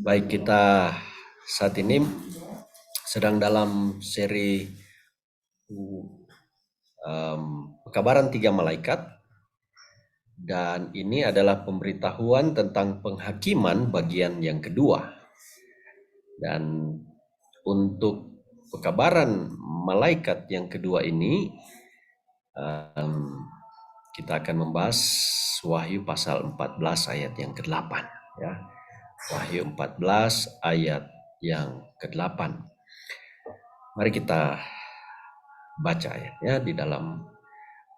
Baik, kita saat ini sedang dalam seri Pekabaran Tiga Malaikat, dan ini adalah pemberitahuan tentang penghakiman bagian yang kedua. Dan untuk pekabaran malaikat yang kedua ini, kita akan membahas Wahyu pasal 14 ayat yang ke-8, ya. Wahyu 14 ayat yang ke-8. Mari kita baca ayatnya di dalam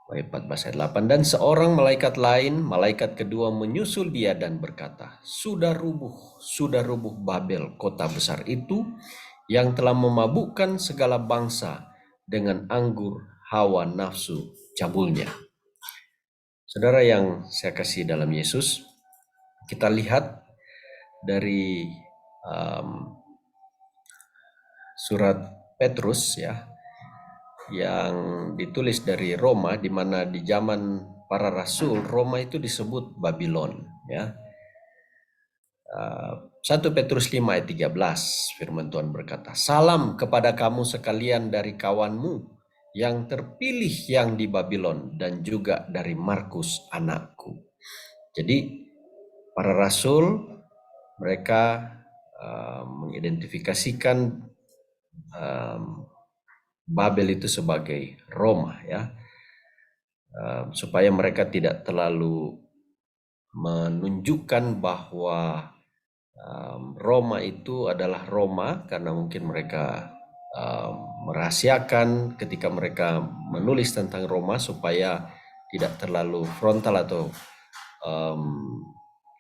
Wahyu 14 ayat 8. Dan seorang malaikat lain, malaikat kedua, menyusul dia dan berkata, sudah rubuh Babel, kota besar itu, yang telah memabukkan segala bangsa dengan anggur hawa nafsu cabulnya. Saudara yang saya kasih dalam Yesus, kita lihat dari surat Petrus, ya, yang ditulis dari Roma, di mana di zaman para rasul Roma itu disebut Babylon, ya. 1 Petrus 5 ayat 13, firman Tuhan berkata, salam kepada kamu sekalian dari kawanmu yang terpilih yang di Babylon, dan juga dari Markus anakku. Jadi para rasul mereka mengidentifikasikan Babel itu sebagai Roma, ya, supaya mereka tidak terlalu menunjukkan bahwa Roma itu adalah Roma, karena mungkin mereka merahasiakan ketika mereka menulis tentang Roma, supaya tidak terlalu frontal atau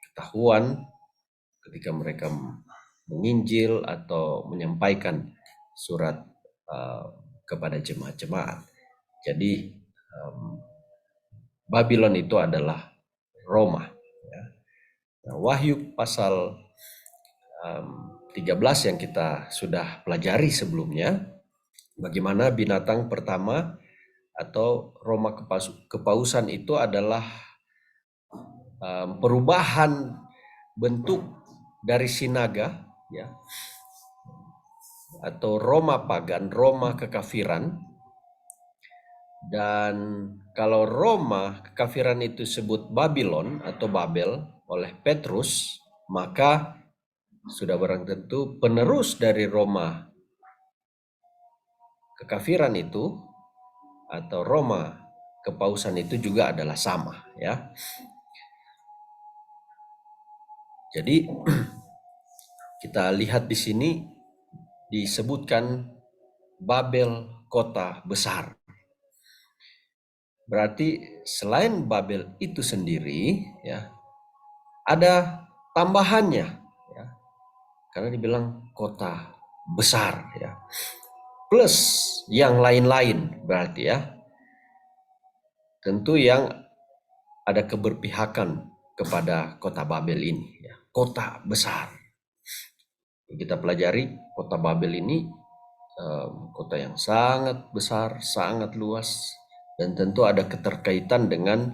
ketahuan ketika mereka menginjil atau menyampaikan surat kepada jemaat-jemaat. Jadi Babylon itu adalah Roma, ya. Nah, Wahyu pasal 13 yang kita sudah pelajari sebelumnya, bagaimana binatang pertama atau Roma kepausan itu adalah perubahan bentuk dari sinaga, ya, atau Roma pagan, Roma kekafiran. Dan kalau Roma kekafiran itu disebut Babylon atau Babel oleh Petrus, maka sudah barang tentu penerus dari Roma kekafiran itu atau Roma kepausan itu juga adalah sama, ya. Jadi kita lihat di sini disebutkan Babel kota besar. Berarti selain Babel itu sendiri, ya, ada tambahannya, ya, karena dibilang kota besar, ya, plus yang lain-lain, berarti, ya, tentu yang ada keberpihakan kepada kota Babel ini, ya, kota besar. Kita pelajari kota Babel ini kota yang sangat besar, sangat luas, dan tentu ada keterkaitan dengan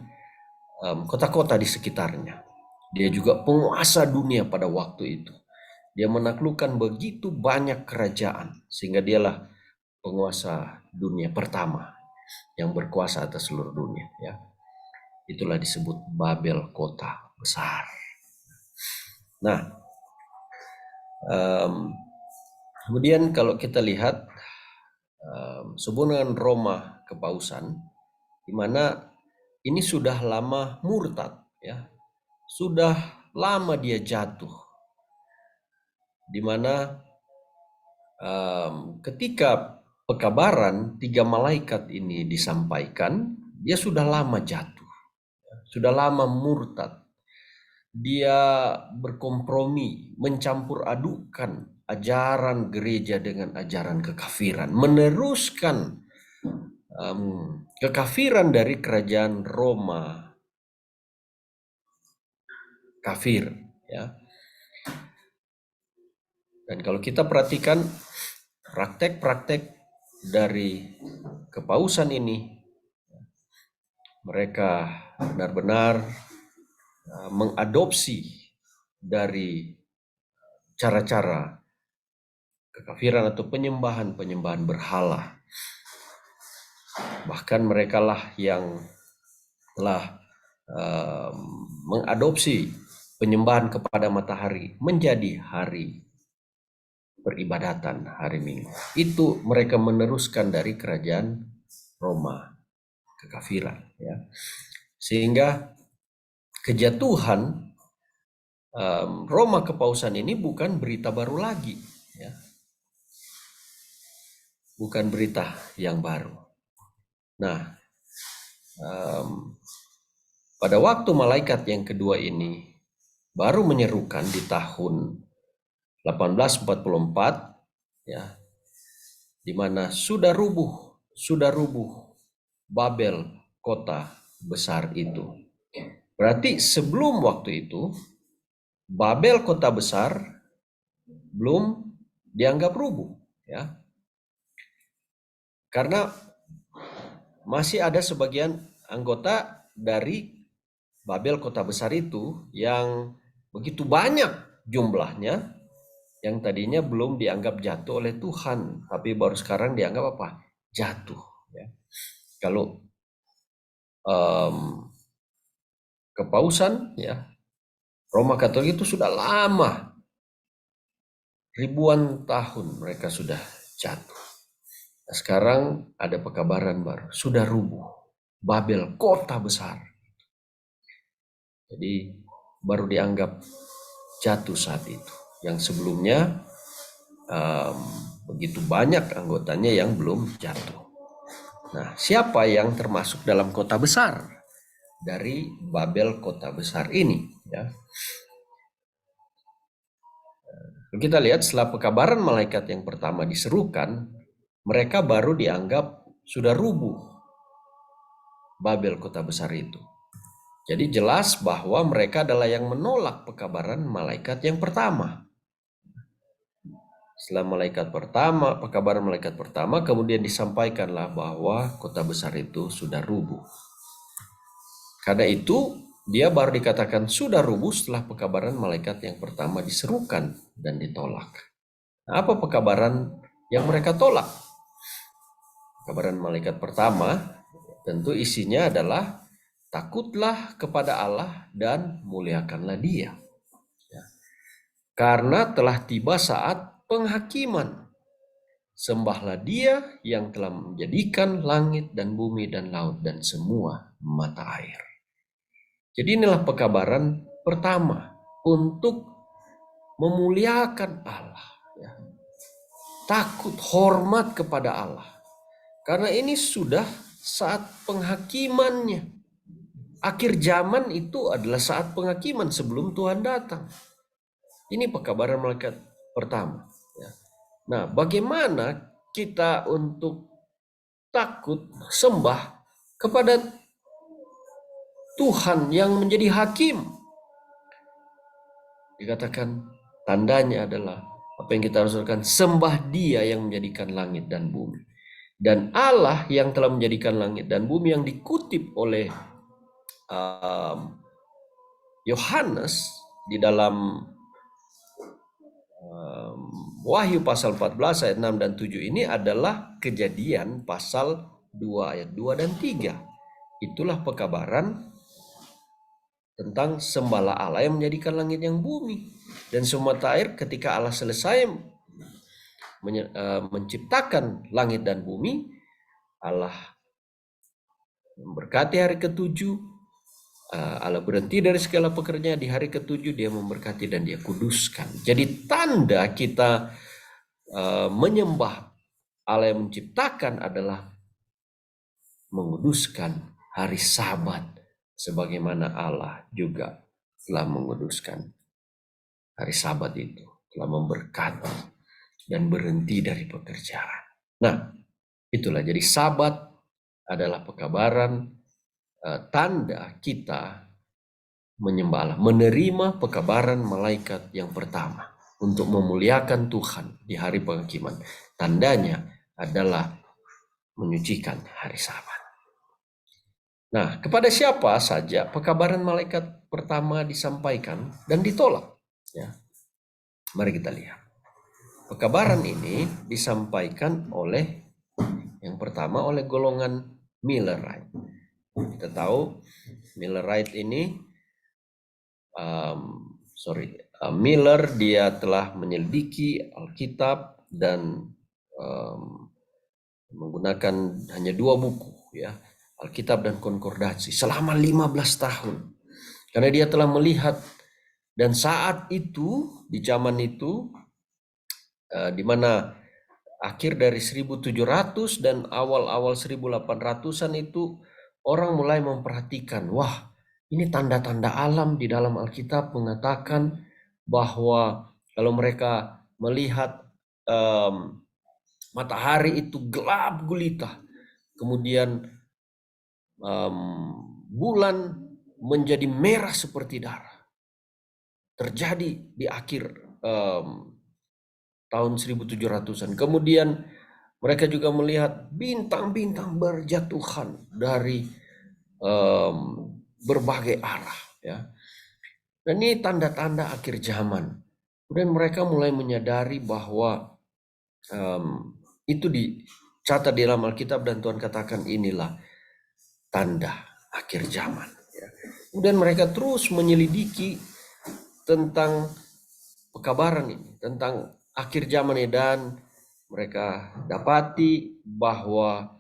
kota-kota di sekitarnya. Dia juga penguasa dunia pada waktu itu. Dia menaklukkan begitu banyak kerajaan, sehingga dialah penguasa dunia pertama yang berkuasa atas seluruh dunia, ya. Itulah disebut Babel, kota besar. Nah, kemudian kalau kita lihat hubungan Roma kepausan, di mana ini sudah lama murtad, ya, sudah lama dia jatuh, di mana ketika pekabaran tiga malaikat ini disampaikan, dia sudah lama jatuh, sudah lama murtad. Dia berkompromi, mencampur adukan ajaran gereja dengan ajaran kekafiran, meneruskan kekafiran dari kerajaan Roma kafir, ya. Dan kalau kita perhatikan praktek-praktek dari kepausan ini, mereka benar-benar mengadopsi dari cara-cara kekafiran atau penyembahan berhala. Bahkan merekalah yang telah mengadopsi penyembahan kepada matahari menjadi hari peribadatan, hari Minggu. Itu mereka meneruskan dari kerajaan Roma, kekafiran, ya. Sehingga kejatuhan Roma kepausan ini bukan berita baru lagi, ya. Bukan berita yang baru. Nah, pada waktu malaikat yang kedua ini baru menyerukan di tahun 1844, ya, di mana sudah rubuh Babel, kota besar itu. Berarti sebelum waktu itu Babel, kota besar, belum dianggap rubuh, ya. Karena masih ada sebagian anggota dari Babel, kota besar itu, yang begitu banyak jumlahnya, yang tadinya belum dianggap jatuh oleh Tuhan, tapi baru sekarang dianggap apa? Jatuh, ya. Kalau kepausan, ya, Roma Katolik itu sudah lama, ribuan tahun mereka sudah jatuh. Nah, sekarang ada pekabaran baru, sudah rubuh Babel, kota besar. Jadi baru dianggap jatuh saat itu. Yang sebelumnya begitu banyak anggotanya yang belum jatuh. Nah, siapa yang termasuk dalam kota besar dari Babel, kota besar ini, ya? Kita lihat setelah pekabaran malaikat yang pertama diserukan, mereka baru dianggap sudah rubuh Babel, kota besar itu. Jadi jelas bahwa mereka adalah yang menolak pekabaran malaikat yang pertama. Setelah pekabaran malaikat pertama, kemudian disampaikanlah bahwa kota besar itu sudah rubuh. Karena itu dia baru dikatakan sudah rubuh setelah pekabaran malaikat yang pertama diserukan dan ditolak. Nah, apa pekabaran yang mereka tolak? Pekabaran malaikat pertama tentu isinya adalah takutlah kepada Allah dan muliakanlah Dia. Ya. Karena telah tiba saat penghakiman. Sembahlah Dia yang telah menjadikan langit dan bumi dan laut dan semua mata air. Jadi inilah pekabaran pertama untuk memuliakan Allah, ya. Takut, hormat kepada Allah. Karena ini sudah saat penghakimannya. Akhir zaman itu adalah saat penghakiman sebelum Tuhan datang. Ini pekabaran malaikat pertama, ya. Nah, bagaimana kita untuk takut, sembah kepada Tuhan yang menjadi hakim? Dikatakan tandanya adalah apa yang kita harus lakukan, sembah Dia yang menjadikan langit dan bumi. Dan Allah yang telah menjadikan langit dan bumi yang dikutip oleh Yohanes di dalam Wahyu pasal 14 ayat 6 dan 7 ini adalah Kejadian pasal 2 ayat 2 dan 3. Itulah pekabaran tentang sembahlah Allah yang menjadikan langit yang bumi dan semua mata air. Ketika Allah selesai menciptakan langit dan bumi, Allah memberkati hari ketujuh. Allah berhenti dari segala pekerjaan, di hari ketujuh Dia memberkati dan Dia kuduskan. Jadi tanda kita menyembah Allah yang menciptakan adalah menguduskan hari Sabat, sebagaimana Allah juga telah menguduskan hari Sabat itu, telah memberkati dan berhenti dari pekerjaan. Nah, itulah jadi Sabat adalah pekabaran, tanda kita menyembah Allah, menerima pekabaran malaikat yang pertama untuk memuliakan Tuhan di hari penghakiman. Tandanya adalah menyucikan hari Sabat. Nah, kepada siapa saja pekabaran malaikat pertama disampaikan dan ditolak, ya. Mari kita lihat. Pekabaran ini disampaikan oleh yang pertama oleh golongan Millerite. Kita tahu Millerite ini Miller dia telah menyelidiki Alkitab dan menggunakan hanya 2 buku, ya, Alkitab dan Konkordasi selama 15 tahun. Karena dia telah melihat, dan saat itu di zaman itu di mana akhir dari 1700 dan awal-awal 1800-an itu orang mulai memperhatikan, wah, ini tanda-tanda alam di dalam Alkitab mengatakan bahwa kalau mereka melihat matahari itu gelap gulita, kemudian bulan menjadi merah seperti darah, terjadi di akhir tahun 1700-an. Kemudian mereka juga melihat bintang-bintang berjatuhan dari berbagai arah, ya. Dan ini tanda-tanda akhir zaman. Kemudian mereka mulai menyadari bahwa itu dicatat di dalam Alkitab dan Tuhan katakan inilah tanda akhir zaman, ya. Kemudian mereka terus menyelidiki tentang pekabaran ini, tentang akhir zaman ini, dan mereka dapati bahwa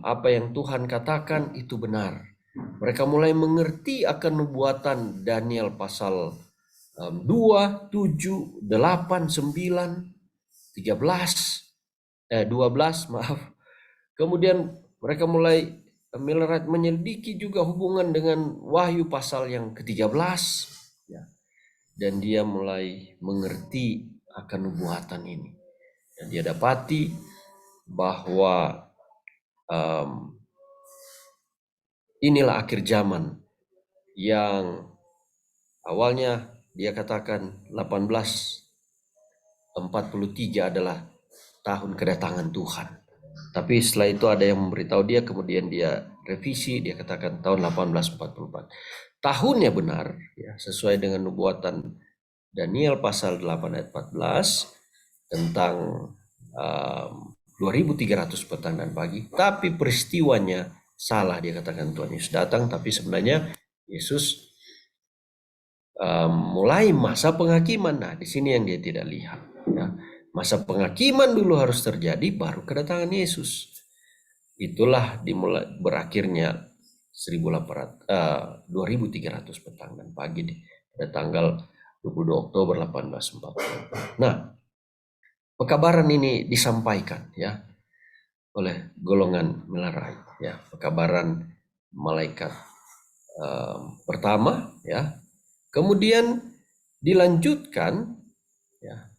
apa yang Tuhan katakan itu benar. Mereka mulai mengerti akan nubuatan Daniel pasal 2, 7, 8, 9, 13, 12, maaf. Kemudian mereka mulai Millerite menyelidiki juga hubungan dengan Wahyu pasal yang ke-13, ya. Dan dia mulai mengerti akan nubuatan ini. Dan dia dapati bahwa inilah akhir zaman yang awalnya dia katakan 1843 adalah tahun kedatangan Tuhan. Tapi setelah itu ada yang memberitahu dia, kemudian dia revisi, dia katakan tahun 1844. Tahunnya benar, ya, sesuai dengan nubuatan Daniel pasal 8 ayat 14 tentang 2300 petang dan pagi, tapi peristiwanya salah. Dia katakan Tuhan Yesus datang, tapi sebenarnya Yesus mulai masa penghakiman. Nah, di sini yang dia tidak lihat, ya. Masa penghakiman dulu harus terjadi, baru kedatangan Yesus. Itulah dimulai berakhirnya 2300 petang dan pagi pada tanggal 22 Oktober 1840. Nah, pekabaran ini disampaikan, ya, oleh golongan Millerite, ya, pekabaran malaikat pertama, ya. Kemudian dilanjutkan, ya,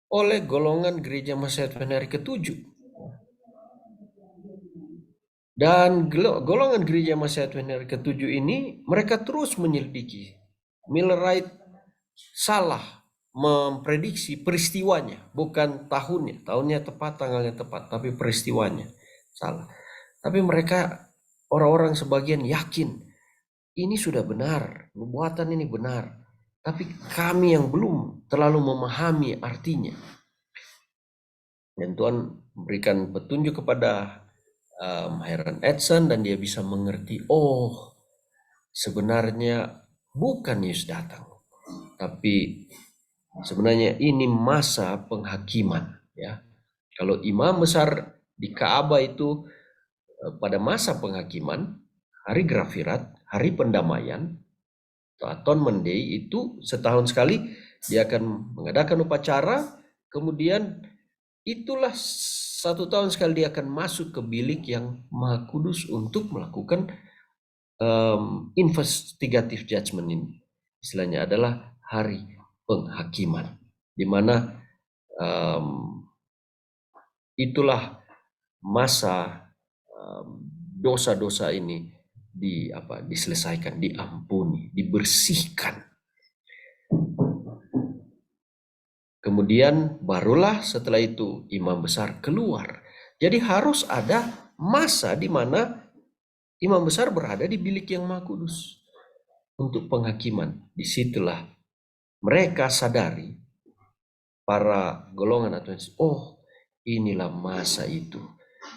oleh golongan gereja Messiah Tuhan hari ke-7. Dan golongan gereja Messiah Tuhan hari ke-7 ini mereka terus menyelidiki. Millerite salah memprediksi peristiwanya, bukan tahunnya. Tahunnya tepat, tanggalnya tepat, tapi peristiwanya salah. Tapi mereka, orang-orang sebagian yakin ini sudah benar, nubuatan ini benar. Tapi kami yang belum terlalu memahami artinya. Dan Tuhan memberikan petunjuk kepada Hiram Edson, dan dia bisa mengerti, oh, sebenarnya bukan Yesus datang, tapi sebenarnya ini masa penghakiman, ya. Kalau imam besar di Ka'bah itu pada masa penghakiman, hari Grafirat, hari pendamaian, atau Atonement Day, itu setahun sekali dia akan mengadakan upacara. Kemudian itulah 1 tahun sekali dia akan masuk ke bilik yang Maha Kudus untuk melakukan investigative judgment. Ini istilahnya adalah hari penghakiman, di mana itulah masa dosa-dosa ini diselesaikan, diampuni, dibersihkan. Kemudian barulah setelah itu imam besar keluar. Jadi harus ada masa di mana imam besar berada di bilik yang Maha Kudus untuk penghakiman. Disitulah mereka sadari, para golongan Advent, oh inilah masa itu.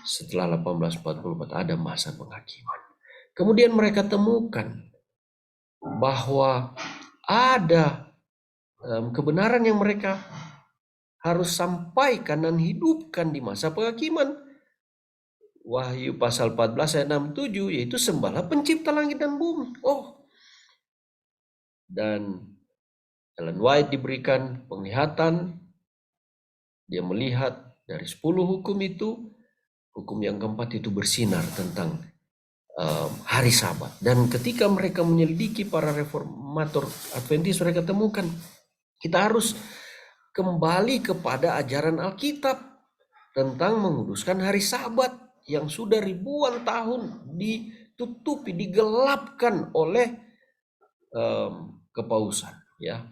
Setelah 1844 ada masa penghakiman. Kemudian mereka temukan bahwa ada kebenaran yang mereka harus sampaikan dan hidupkan di masa penghakiman. Wahyu pasal 14 ayat 67, yaitu sembahlah pencipta langit dan bumi. Oh, dan Ellen White diberikan penglihatan, dia melihat dari 10 hukum itu, hukum yang keempat itu bersinar tentang hari Sabat. Dan ketika mereka menyelidiki, para reformator Adventis, mereka temukan kita harus kembali kepada ajaran Alkitab tentang menguduskan hari Sabat yang sudah ribuan tahun ditutupi, digelapkan oleh kepausan, ya,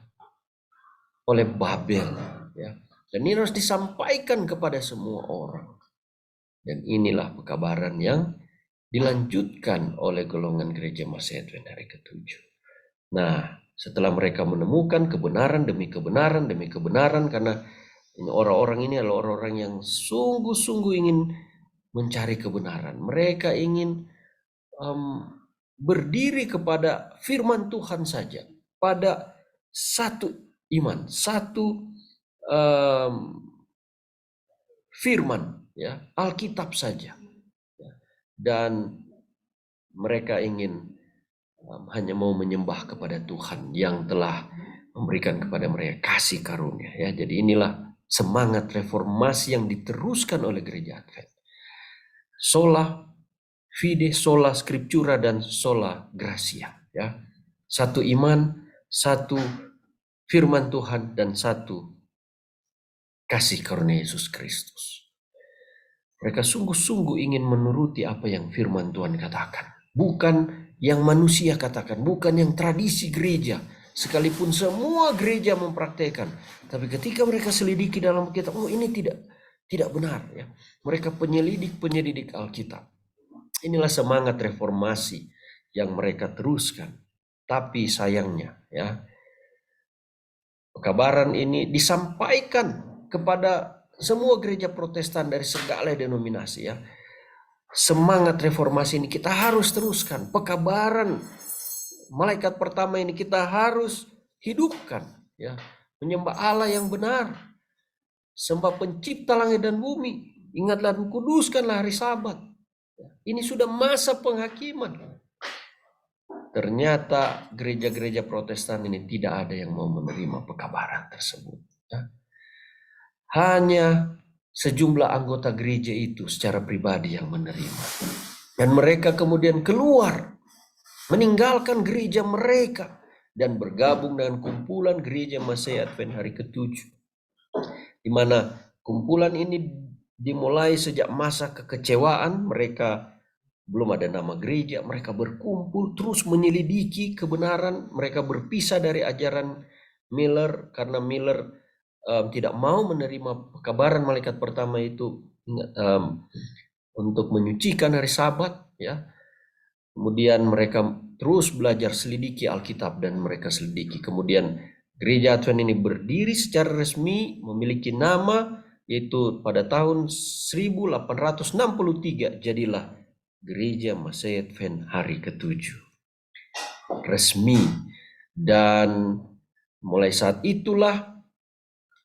oleh Babel, ya. Dan ini harus disampaikan kepada semua orang. Dan inilah pekabaran yang dilanjutkan oleh golongan gereja Masih Advent hari ke-7. Nah, setelah mereka menemukan kebenaran demi kebenaran demi kebenaran, karena orang-orang ini adalah orang-orang yang sungguh-sungguh ingin mencari kebenaran. Mereka ingin berdiri kepada firman Tuhan saja, pada satu iman, satu firman, ya, Alkitab saja. Dan mereka ingin hanya mau menyembah kepada Tuhan yang telah memberikan kepada mereka kasih karunia, ya. Jadi inilah semangat reformasi yang diteruskan oleh gereja Advent. Sola fide, sola scriptura, dan sola gratia, ya. Satu iman, satu firman Tuhan, dan satu kasih karunia Yesus Kristus. Mereka sungguh-sungguh ingin menuruti apa yang firman Tuhan katakan, bukan yang manusia katakan, bukan yang tradisi gereja, sekalipun semua gereja mempraktekkan. Tapi ketika mereka selidiki dalam Alkitab, oh ini tidak benar, ya. Mereka penyelidik Alkitab. Inilah semangat reformasi yang mereka teruskan. Tapi sayangnya, ya, pekabaran ini disampaikan kepada semua gereja Protestan dari segala denominasi, ya. Semangat reformasi ini kita harus teruskan. Pekabaran malaikat pertama ini kita harus hidupkan, ya. Menyembah Allah yang benar, sembah pencipta langit dan bumi, ingatlah dan kuduskanlah hari Sabat. Ini sudah masa penghakiman. Ternyata gereja-gereja Protestan ini tidak ada yang mau menerima pekabaran tersebut, ya. Hanya sejumlah anggota gereja itu secara pribadi yang menerima. Dan mereka kemudian keluar, meninggalkan gereja mereka dan bergabung dengan kumpulan gereja Masih Advent hari ke-7. Di mana kumpulan ini dimulai sejak masa kekecewaan, mereka belum ada nama gereja, mereka berkumpul terus menyelidiki kebenaran, mereka berpisah dari ajaran Miller karena Miller tidak mau menerima pekabaran malaikat pertama itu untuk menyucikan hari Sabat, ya. Kemudian mereka terus belajar selidiki Alkitab dan mereka selidiki. Kemudian gereja Advent ini berdiri secara resmi, memiliki nama, yaitu pada tahun 1863 jadilah gereja Masih Advent hari ke-7 resmi. Dan mulai saat itulah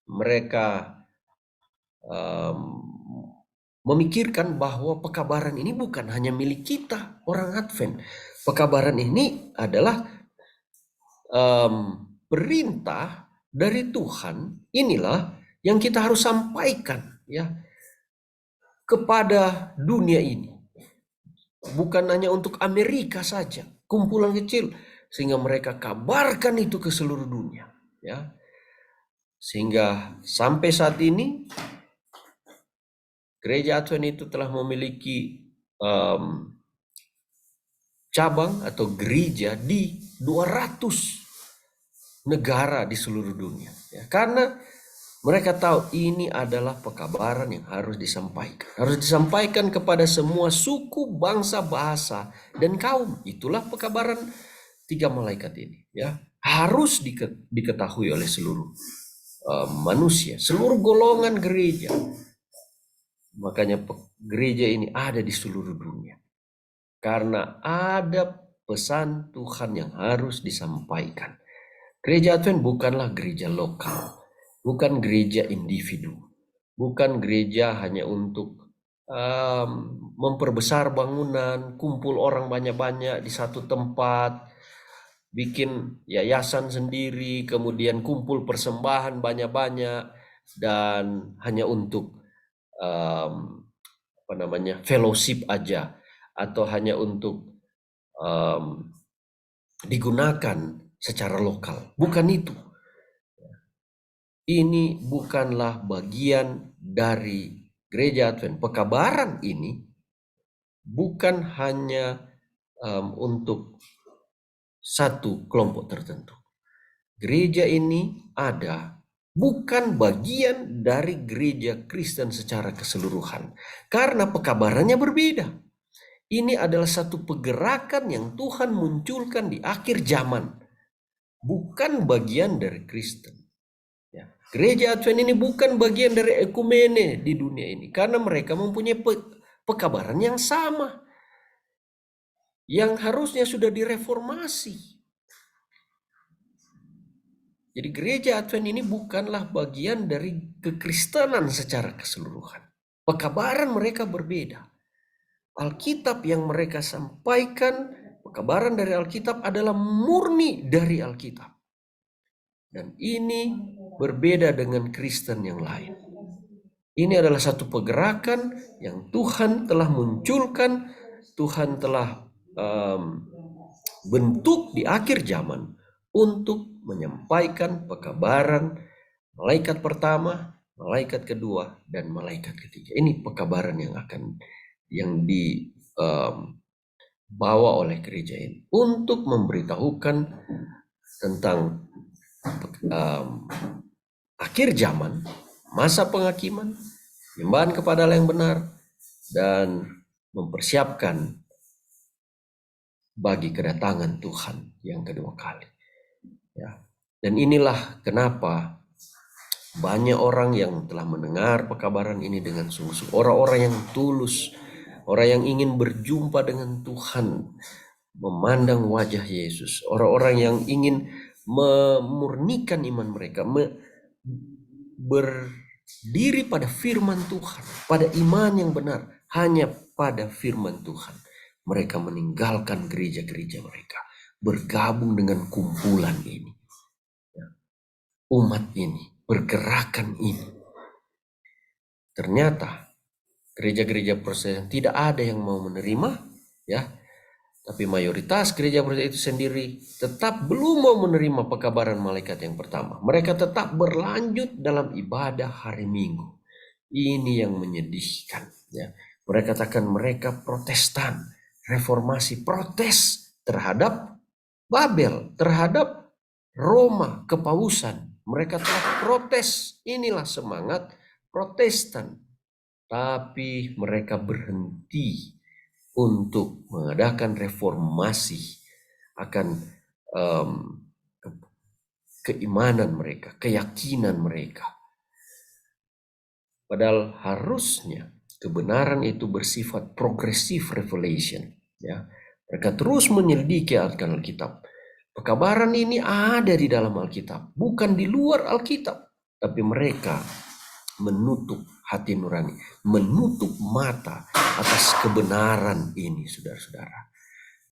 mereka memikirkan bahwa pekabaran ini bukan hanya milik kita orang Advent. Pekabaran ini adalah perintah dari Tuhan. Inilah yang kita harus sampaikan, ya, kepada dunia ini. Bukan hanya untuk Amerika saja, kumpulan kecil, sehingga mereka kabarkan itu ke seluruh dunia, ya. Sehingga sampai saat ini gereja Advent itu telah memiliki cabang atau gereja di 200 negara di seluruh dunia, ya. Karena mereka tahu ini adalah pekabaran yang harus disampaikan. Harus disampaikan kepada semua suku, bangsa, bahasa, dan kaum. Itulah pekabaran 3 malaikat ini, ya. harus diketahui oleh seluruh manusia, seluruh golongan gereja. Makanya gereja ini ada di seluruh dunia. Karena ada pesan Tuhan yang harus disampaikan. Gereja Advent bukanlah gereja lokal, bukan gereja individu, bukan gereja hanya untuk memperbesar bangunan, kumpul orang banyak-banyak di satu tempat, bikin yayasan sendiri, kemudian kumpul persembahan banyak-banyak, dan hanya untuk fellowship aja, atau hanya untuk digunakan secara lokal. Bukan itu. Ini bukanlah bagian dari gereja Advent. Pekabaran ini bukan hanya untuk satu kelompok tertentu. Gereja ini ada, bukan bagian dari gereja Kristen secara keseluruhan. Karena pekabarannya berbeda. Ini adalah satu pergerakan yang Tuhan munculkan di akhir zaman. Bukan bagian dari Kristen. Ya. Gereja Advent ini bukan bagian dari ekumene di dunia ini. Karena mereka mempunyai pekabaran yang sama. Yang harusnya sudah direformasi. Jadi gereja Advent ini bukanlah bagian dari kekristenan secara keseluruhan. Pekabaran mereka berbeda. Alkitab yang mereka sampaikan, pekabaran dari Alkitab adalah murni dari Alkitab. Dan ini berbeda dengan Kristen yang lain. Ini adalah satu pergerakan yang Tuhan telah munculkan, Tuhan telah bentuk di akhir zaman untuk menyampaikan pekabaran malaikat pertama, malaikat kedua, dan malaikat ketiga. Ini pekabaran yang dibawa oleh gereja ini untuk memberitahukan tentang akhir zaman, masa penghakiman, penyembahan kepada Allah yang benar, dan mempersiapkan bagi kedatangan Tuhan yang kedua kali. Ya. Dan inilah kenapa banyak orang yang telah mendengar pekabaran ini dengan sungguh-sungguh, orang-orang yang tulus, orang yang ingin berjumpa dengan Tuhan, memandang wajah Yesus, orang-orang yang ingin memurnikan iman mereka, berdiri pada firman Tuhan, pada iman yang benar, hanya pada firman Tuhan. Mereka meninggalkan gereja-gereja mereka, bergabung dengan kumpulan ini, umat ini, pergerakan ini. Ternyata gereja-gereja Protestan tidak ada yang mau menerima, ya. Tapi mayoritas gereja Protestan itu sendiri tetap belum mau menerima pekabaran malaikat yang pertama. Mereka tetap berlanjut dalam ibadah hari Minggu. Ini yang menyedihkan, ya. Mereka katakan mereka Protestan, reformasi, protes terhadap Babel, terhadap Roma, kepausan. Mereka telah protes. Inilah semangat Protestan. Tapi mereka berhenti untuk mengadakan reformasi akan keimanan mereka, keyakinan mereka. Padahal harusnya kebenaran itu bersifat progressive revelation. Ya. Mereka terus menyelidiki Alkitab. Pekabaran ini ada di dalam Alkitab, bukan di luar Alkitab. Tapi mereka menutup hati nurani, menutup mata atas kebenaran ini, saudara-saudara.